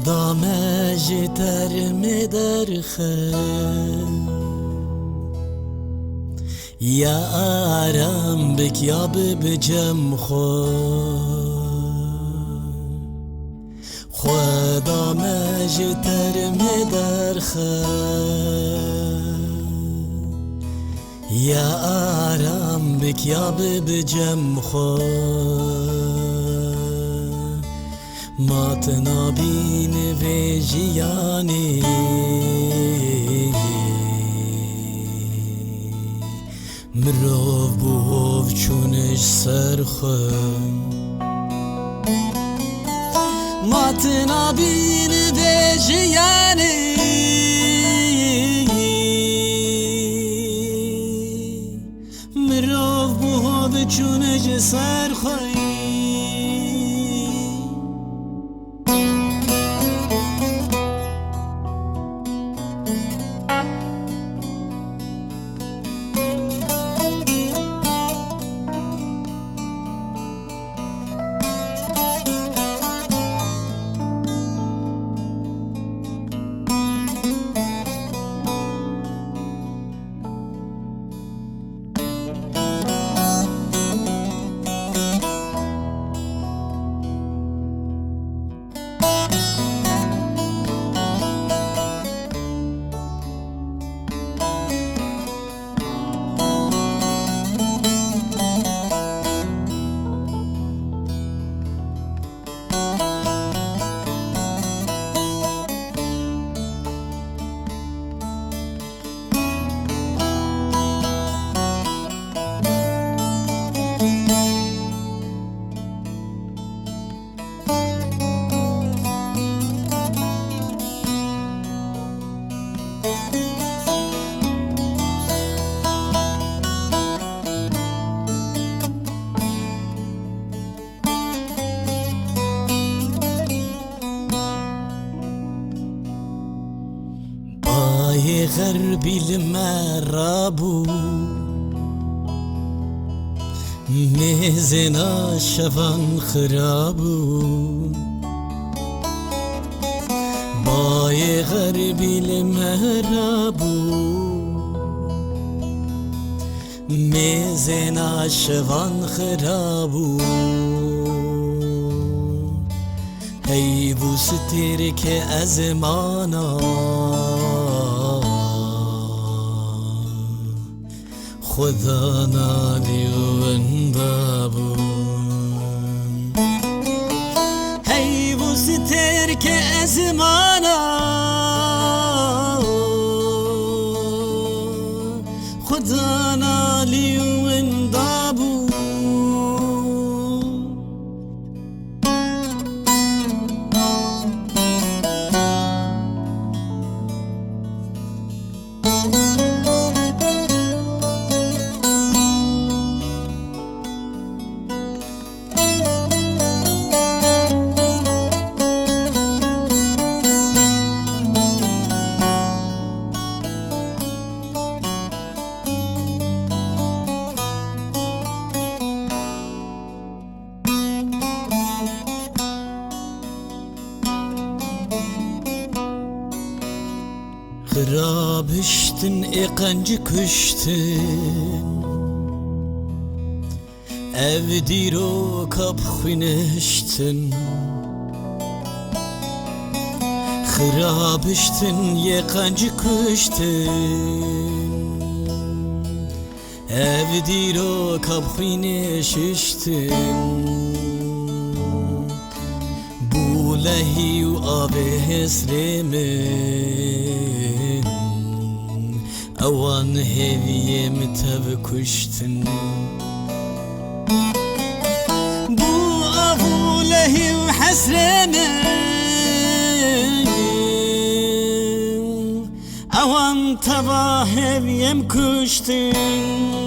دامج ترم درخه یا آرام بک یا بجم خدا مج ترم درخه یا آرام بک یا بجم مات نابین و جیانی مروف بوف چونش سرخم مات نابین و جیانی مروف بوف چونش سرخم غربي المرابو ميزنا شفان خرابو باي غربي المرابو ميزنا شفان خرابو هی بوستیر که از مانا خدا نالی و انبابون هی بوستیر که از مانا خدا نالی و انبابون خرابشتن اقنج کشتن ev diro kap xwineshtin خرابشتن yeqancı kuştin ev diro kap xwineshtin bu lehi u abe hesremin awan heviye mtev kuştin لهي وحسرنا اوان تباهب يم كشتن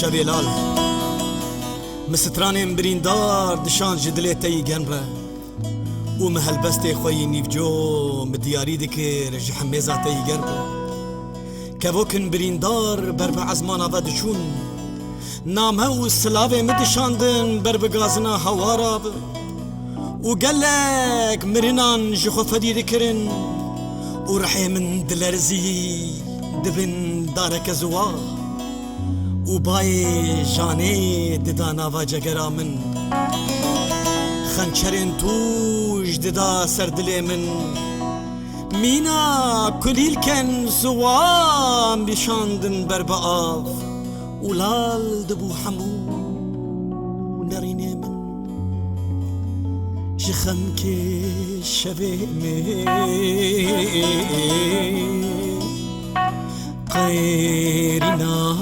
شبی لال مسترانم بریندار دشان جدلی تی گنبه و محل بسته خوی نیفجو مدیاری دکر جحمزا تی گربه که وکن بریندار بر به عزمان آباد چون نامه و سلاوه مدشاندن بر به گازنا هوارا به و گلک مرنان جخو فدید کرن و رحی من دلرزی دبن دارک زوا و بای جانه ددانا و جگرا من خنچرین توش ددا سردل من مینا کلیل کن سوام بشاندن بر با آف ولال دبو حمو نرینه من جخم که شبه من قیرنا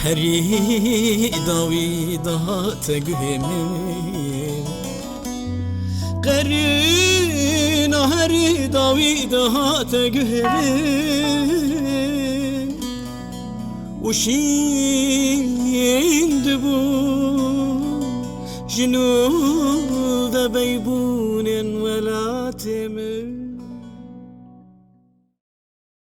هری داوی دا تگه من قیرنا هری داوی دا تگه من وشين دبو جنوب بيبون ولا تمر